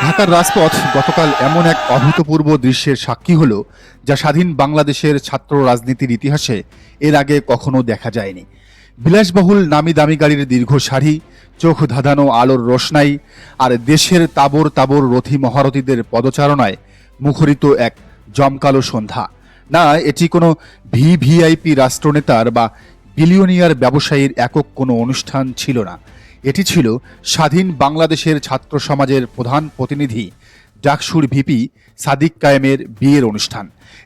ঢাকার রাজপথ গতকাল এমন এক অভূতপূর্ব দৃশ্যের সাক্ষী হলো, যা স্বাধীন বাংলাদেশের ছাত্র রাজনীতির ইতিহাসে এর আগে কখনো দেখা যায়নি। বিলাসবহুল নামি দামি গাড়ির দীর্ঘ সারি, চোখ ধাঁধানো আলোর রোশনাই আর দেশের তাবর তাবর রথী মহারথীদের পদচারণায় মুখরিত এক জমকালো সন্ধ্যা। না, এটি কোনো ভিভিআইপি রাষ্ট্রনেতার বা বিলিয়নিয়ার ব্যবসায়ীর একক কোনো অনুষ্ঠান ছিল না। এটি ছিল স্বাধীন বাংলাদেশের ছাত্র সমাজের প্রধান প্রতিনিধি ডাকসুর ভিপি সাদিক কায়েমের বিয়ের অনুষ্ঠান।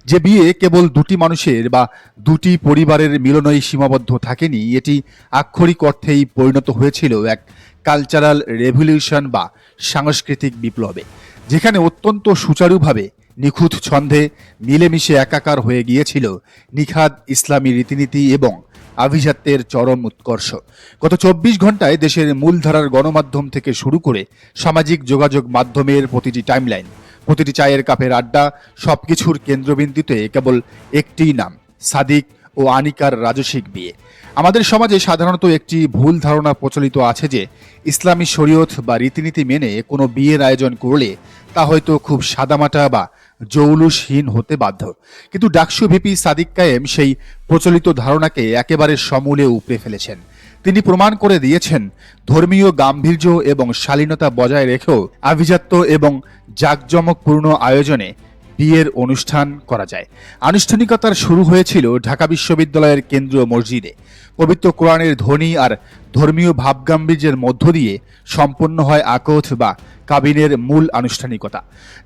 যে বিয়ে কেবল দুটি মানুষের বা দুটি পরিবারের মিলনেই সীমাবদ্ধ থাকেনি, এটি আক্ষরিক অর্থেই পরিণত হয়েছিল এক কালচারাল রেভলিউশন বা সাংস্কৃতিক বিপ্লবে, যেখানে অত্যন্ত সুচারুভাবে নিখুঁত ছন্দে মিলেমিশে একাকার হয়ে গিয়েছিল নিখাদ ইসলামী রীতিনীতি এবং আভিজাত্যের চরম উৎকর্ষ। গত ২৪ ঘন্টায় দেশের মূলধারার গণমাধ্যম থেকে শুরু করে সামাজিক যোগাযোগ মাধ্যমের প্রতিটি টাইমলাইন, প্রতিটি চায়ের কাপের আড্ডা, সবকিছুর কেন্দ্রবিন্দুতে কেবল একটিই নাম, সাদিক ও আনিকার রাজসিক বিয়ে। আমাদের সমাজে সাধারণত একটি ভুল ধারণা প্রচলিত আছে যে ইসলামী শরীয়ত বা রীতিনীতি মেনে কোনো বিয়ের আয়োজন করলে তা হয়তো খুব সাদামাটা বা জৌলুসহীন হতে বাধ্য। কিন্তু ডাকসু ভিপি সাদিক কায়েম সেই প্রচলিত ধারণাকে একেবারে সমূলে উপড়ে ফেলেছেন। তিনি প্রমাণ করে দিয়েছেন ধর্মীয় গাম্ভীর্য এবং শালীনতা বজায় রেখেও আভিজাত্য এবং জাঁকজমকপূর্ণ আয়োজনে বিয়ের অনুষ্ঠান করা যায়। আনুষ্ঠানিকতার শুরু হয়েছিল ঢাকা বিশ্ববিদ্যালয়ের কেন্দ্রীয় মসজিদে। পবিত্র কোরআনের ধ্বনি আর ধর্মীয় ভাবগাম্ভীর্যের মধ্য দিয়ে সম্পন্ন হয় আকোথ বা কাবিনের মূল আনুষ্ঠানিকতা।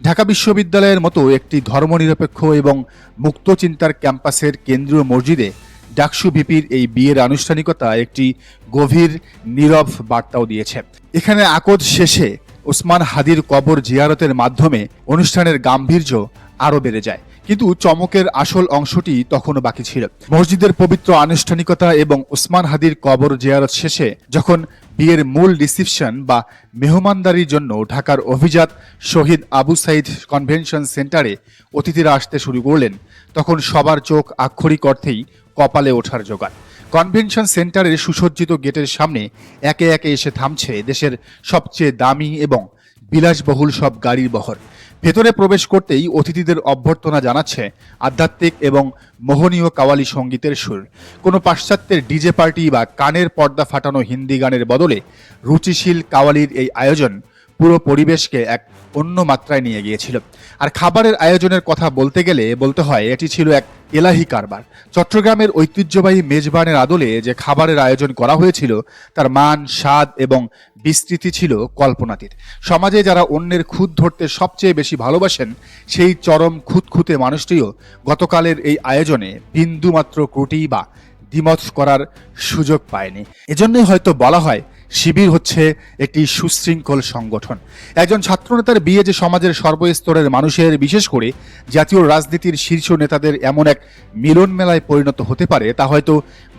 ঢাকা বিশ্ববিদ্যালয়ের মতো একটি ধর্মনিরপেক্ষ এবং মুক্ত চিন্তার ক্যাম্পাসের কেন্দ্রীয় মসজিদে ডাকসু ভিপির এই বিয়ের আনুষ্ঠানিকতা একটি গভীর নীরব বার্তাও দিয়েছে। এখানে আকোদ শেষে ওসমান হাদির কবর জিয়ারতের মাধ্যমে অনুষ্ঠানের গাম্ভীর্য আরও বেড়ে যায়। কিন্তু চমকের আসল অংশটি তখনও বাকি ছিল। মসজিদের পবিত্র আনুষ্ঠানিকতা এবং ওসমান হাদির কবর জিয়ারত শেষে যখন বিয়ের মূল রিসিপশন বা মেহমানদারির জন্য ঢাকার অভিজাত শহীদ আবু সাইদ কনভেনশন সেন্টারে অতিথিরা আসতে শুরু করলেন, তখন সবার চোখ আক্ষরিক অর্থেই কপালে ওঠার জোগাড়। কনভেনশন সেন্টারের সুসজ্জিত গেটের সামনে একে একে এসে থামছে দেশের সবচেয়ে দামি এবং বিলাসবহুল সব গাড়ির বহর। ভেতরে প্রবেশ করতেই অতিথিদের অভ্যর্থনা জানাচ্ছে আধ্যাত্মিক এবং মোহনীয় কাওয়ালি সঙ্গীতের সুর। কোনো পাশ্চাত্যের ডিজে পার্টি বা কানের পর্দা ফাটানো হিন্দি গানের বদলে রুচিশীল কাওয়ালির এই আয়োজন পুরো পরিবেশকে এক অন্য মাত্রায় নিয়ে গিয়েছিল। আর খাবারের আয়োজনের কথা বলতে হয় এটি ছিল এক এলাহি কারবার। চট্টগ্রামের ঐতিহ্যবাহী মেজবানের আদলে যে খাবারের আয়োজন করা হয়েছিল তার মান, স্বাদ এবং বিস্তৃতি ছিল কল্পনাতীত। সমাজে যারা অন্যের খুঁত ধরতে সবচেয়ে বেশি ভালোবাসেন, সেই চরম খুঁতখুঁতে মানুষটিও গতকালের এই আয়োজনে বিন্দুমাত্র ত্রুটি বা দ্বিমত করার সুযোগ পায়নি। এজন্যই হয়তো বলা হয় শিবির হচ্ছে একটি সুশৃঙ্খল সংগঠন। একজন ছাত্রনেতার বিয়ে যে সমাজের সর্বস্তরের মানুষের, বিশেষ করে জাতীয় রাজনীতির শীর্ষ নেতাদের এমন এক মিলন মেলায় পরিণত হতে পারে তা হয়তো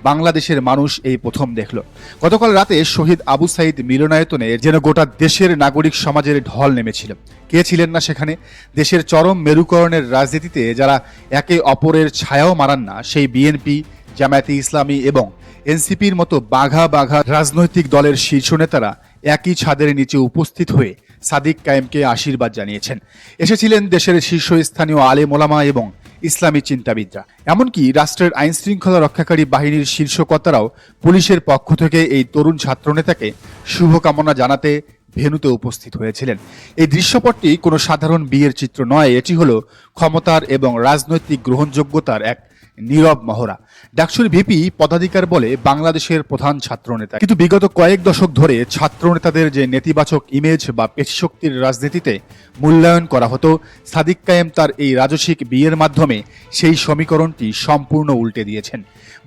বাংলাদেশের মানুষ এই প্রথম দেখল। গতকাল রাতে শহীদ আবু সাইদ মিলনায়তনে যেন গোটা দেশের নাগরিক সমাজের ঢল নেমেছিল। কে ছিলেন না সেখানে? দেশের চরম মেরুকরণের রাজনীতিতে যারা একে অপরের ছায়াও মারান না, সেই বিএনপি, জামায়াতে ইসলামী এবং এনসিপির মতো বাঘা বাঘা রাজনৈতিক দলের শীর্ষ নেতারা একই ছাদের নিচে উপস্থিত হয়ে সাদিক কায়েমকে আশীর্বাদ জানিয়েছেন। এসেছিলেন দেশের শীর্ষস্থানীয় আলেম ওলামা এবং ইসলামী চিন্তাবিদরা। এমনকি রাষ্ট্রের আইন শৃঙ্খলা রক্ষাকারী বাহিনীর শীর্ষকর্তারাও পুলিশের পক্ষ থেকে এই তরুণ ছাত্রনেতাকে শুভকামনা জানাতে ভেন্যুতে উপস্থিত হয়েছিলেন। এই দৃশ্যপটটি কোনো সাধারণ বিয়ের চিত্র নয়, এটি হলো ক্ষমতার এবং রাজনৈতিক গ্রহণযোগ্যতার এক নীরব মহড়া। ডাকসুর ভিপি পদাধিকার বলে বাংলাদেশের প্রধান ছাত্রনেতা, কিন্তু বিগত কয়েক দশক ধরে ছাত্রনেতাদের যে নেতিবাচক ইমেজ বা পেশিশক্তির রাজনীতিতে মূল্যায়ন করা হতো, সাদিক কায়েম তার এই রাজসিক বিয়ের মাধ্যমে সেই সমীকরণটি সম্পূর্ণ উল্টে দিয়েছেন।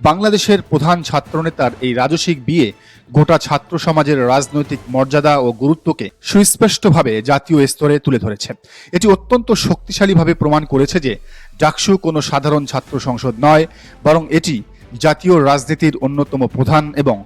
বাংলাদেশের প্রধান ছাত্রনেতার এই রাজসিক বিয়ে গোটা ছাত্র সমাজের রাজনৈতিক মর্যাদা ও গুরুত্বকে সুস্পষ্টভাবে জাতীয় স্তরে তুলে ধরেছে। এটি অত্যন্ত শক্তিশালীভাবে প্রমাণ করেছে যে ডাকসু কোনো সাধারণ ছাত্র সংসদ নয়, বরং এটি জাতীয় রাজনীতির অন্যতম প্রধান এবং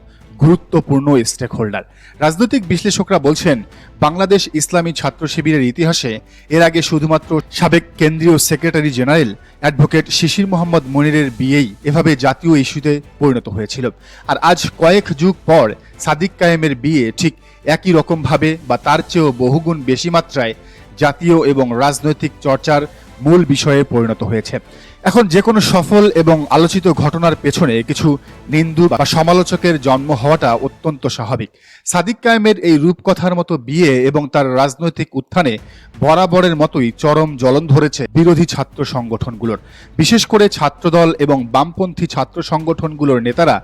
গুরুত্বপূর্ণ স্টেক হোল্ডার। রাজনৈতিক বিশ্লেষকরা বলছেন, বাংলাদেশ ইসলামী ছাত্র শিবিরের ইতিহাসে এর আগে শুধুমাত্র সাবেক কেন্দ্রীয় সেক্রেটারি জেনারেল অ্যাডভোকেট শিশির মোহাম্মদ মনিরের বিয়েই এভাবে জাতীয় ইস্যুতে পরিণত হয়েছিল। আর আজ কয়েক যুগ পর সাদিক কায়েমের বিয়ে ঠিক একই রকমভাবে বা তার চেয়েও বহুগুণ বেশি মাত্রায় জাতীয় এবং রাজনৈতিক চর্চার মূল বিষয়ে পরিণত হয়েছে। এখন যে কোনো সফল এবং আলোচিত ঘটনার পেছনে কিছু নিন্দু বা সমালোচকের জন্ম হওয়াটা অত্যন্ত স্বাভাবিক। সাদিক কায়েমের এই রূপকথার মতো বিয়ে এবং তার রাজনৈতিক উত্থানে বরাবরের মতোই চরম জ্বলন ধরেছে বিরোধী ছাত্র সংগঠনগুলোর। বিশেষ করে ছাত্রদল এবং বামপন্থী ছাত্র সংগঠনগুলোর নেতারা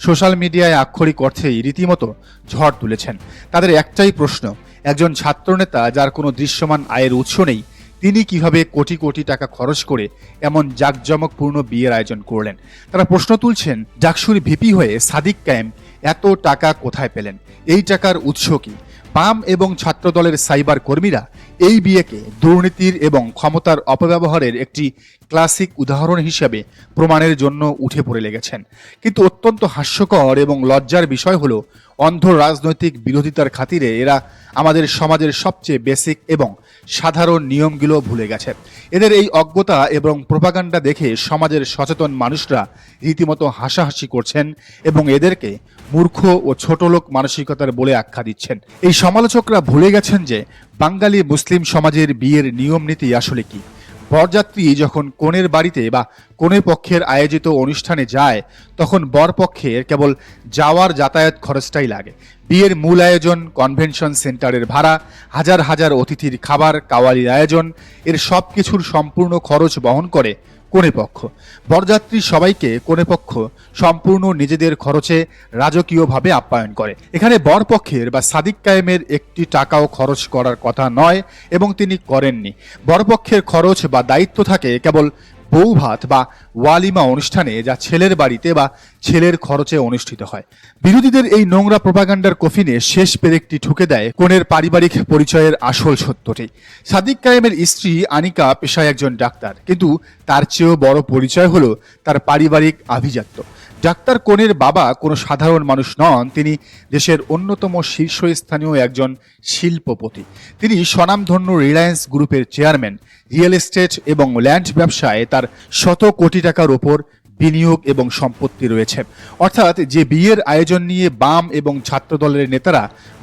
সোশ্যাল মিডিয়ায় আক্ষরিক অর্থেই রীতিমতো ঝড় তুলেছেন। তাদের একটাই প্রশ্ন, একজন ছাত্রনেতা যার কোনো দৃশ্যমান আয়ের উৎস নেই, তিনি কিভাবে কোটি কোটি টাকা খরচ করে এমন জাঁকজমকপূর্ণ বিয়ের আয়োজন করলেন? তারা প্রশ্ন তুলছেন, ডাকসুর ভিপি হয়ে সাদিক কায়েম এত টাকা কোথায় পেলেন? এই টাকার উৎস কি? বাম এবং ছাত্রদলের সাইবার কর্মীরা এই বিয়েকে দুর্নীতির এবং ক্ষমতার অপব্যবহারের একটি ক্লাসিক উদাহরণ হিসেবে প্রমাণের জন্য উঠে পড়ে লেগেছেন। কিন্তু অত্যন্ত হাস্যকর এবং লজ্জার বিষয় হলো, অন্ধ রাজনৈতিক বিরোধিতার খাতিরে এরা আমাদের সমাজের সবচেয়ে বেসিক এবং সাধারণ নিয়মগুলো ভুলে গেছে। এদের এই অজ্ঞতা এবং প্রোপাগান্ডা দেখে সমাজের সচেতন মানুষরা রীতিমতো হাসাহাসি করছেন এবং এদেরকে মূর্খ ও ছোটলোক মানসিকতার বলে আখ্যা দিচ্ছেন। এই সমালোচকরা ভুলে গেছেন যে বাঙালি মুসলিম সমাজের বিয়ের নিয়ম নীতি আসলে কি। বরযাত্রী যখন কনের বাড়িতে বা কনে পক্ষের আয়োজিত অনুষ্ঠানে যায়, তখন বরপক্ষের কেবল যাওয়ার যাতায়াত খরচটাই লাগে। বিয়ের মূল আয়োজন, কনভেনশন সেন্টারের ভাড়া, হাজার হাজার অতিথির খাবার, কাওয়ালির আয়োজন, এর সব কিছুর সম্পূর্ণ খরচ বহন করে কনে পক্ষ। বরযাত্রী সবাইকে কনে পক্ষ সম্পূর্ণ নিজেদের খরচে রাজকীয়ভাবে আপ্যায়ন করে। এখানে বরপক্ষের বা সাদিক কায়েমের একটি টাকাও খরচ করার কথা নয় এবং তিনি করেননি। বরপক্ষের খরচ বা দায়িত্ব থাকে কেবল বউ ভাত বা ওয়ালিমা অনুষ্ঠানে, যা ছেলের বাড়িতে বা ছেলের খরচে অনুষ্ঠিত হয়। বিরোধীদের এই নোংরা প্রোপাগান্ডার কফিনে শেষ পেরেকটি ঠুকে দেয় কনের পারিবারিক পরিচয়ের আসল সত্যটি। সাদিক কায়েমের স্ত্রী আনিকা পেশায় একজন ডাক্তার, কিন্তু তার চেয়েও বড় পরিচয় হলো তার পারিবারিক আভিজাত্য। ডাক্তার কনের বাবা কোনো সাধারণ মানুষ নন, তিনি দেশের অন্যতম শীর্ষস্থানীয় একজন শিল্পপতি। তিনি স্বনামধন্য রিলায়েন্স গ্রুপের চেয়ারম্যান। রিয়েল এস্টেট এবং ল্যান্ড ব্যবসায় তার শত কোটি টাকার ওপর বিনিয়োগ এবং সম্পত্তি রয়েছে। অর্থাৎ যে বিয়ের আয়োজন নিয়ে বাম এবং ছাত্রদলের নেতারা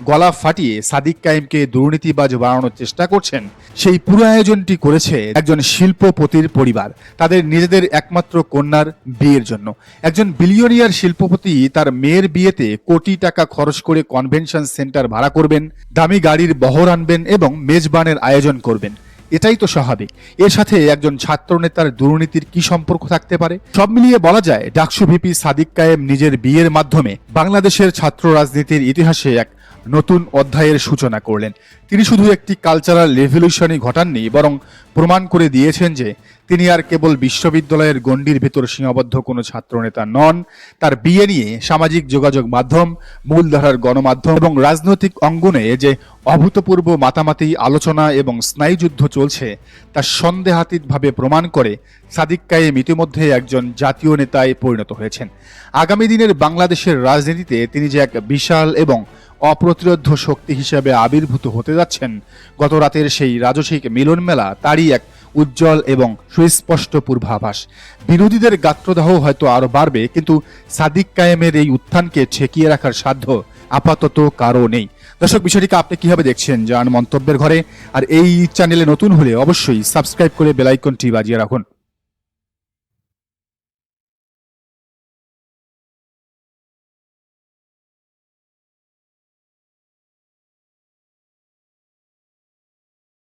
গলা ফাটিয়ে সাদিক কায়েমকে দুর্নীতিবাজ বানানোর চেষ্টা করছেন, সেই পুরো আয়োজনটি করেছে একজন শিল্পপতির পরিবার তাদের নিজেদের একমাত্র কন্যার বিয়ের জন্য। একজন বিলিয়নিয়ার শিল্পপতি তার মেয়ের বিয়েতে কোটি টাকা খরচ করে কনভেনশন সেন্টার ভাড়া করবেন, দামি গাড়ির বহর আনবেন এবং মেজবানের আয়োজন করবেন। এটাই তো স্বাভাবিক। এর সাথে একজন ছাত্রনেতার দুর্নীতির কি সম্পর্ক থাকতে পারে? সব মিলিয়ে বলা যায়, ডাকসু ভিপি সাদিক কায়েম নিজের বিয়ের মাধ্যমে বাংলাদেশের ছাত্র রাজনীতির ইতিহাসে এক নতুন অধ্যায়ের সূচনা করলেন। তিনি শুধু একটি কালচারাল রেভলিউশনই ঘটাননি, বরং প্রমাণ করে দিয়েছেন যে তিনি আর কেবল বিশ্ববিদ্যালয়ের গণ্ডির ভেতর সীমাবদ্ধ কোনো ছাত্রনেতা নন। তার বিয়ে নিয়ে সামাজিক যোগাযোগ মাধ্যম, মূলধারার গণমাধ্যম এবং রাজনৈতিক অঙ্গনে যে অভূতপূর্ব মাতামাতি, আলোচনা এবং স্নায়ুযুদ্ধ চলছে, তা সন্দেহাতীতভাবে প্রমাণ করে সাদিক কায়েম ইতিমধ্যে একজন জাতীয় নেতায় পরিণত হয়েছেন। আগামী দিনের বাংলাদেশের রাজনীতিতে তিনি যে এক বিশাল এবং অপ্রতিরোধ্য শক্তি হিসেবে আবির্ভূত হতে যাচ্ছেন, গত রাতের সেই রাজসিক মিলন মেলা তারই এক উজ্জ্বল এবং সুস্পষ্ট পূর্বাভাস। বিরোধীদের গাত্রদাহ হয়তো আরো বাড়বে, কিন্তু সাদিক কায়েমের এই উত্থানকে ঠেকিয়ে রাখার সাধ্য আপাতত কারো নেই। দর্শক, বিষয়টিকে আপনি কিভাবে দেখছেন জানান মন্তব্যের ঘরে। আর এই চ্যানেলে নতুন হলে অবশ্যই সাবস্ক্রাইব করে বেল আইকনটি বাজিয়ে রাখুন।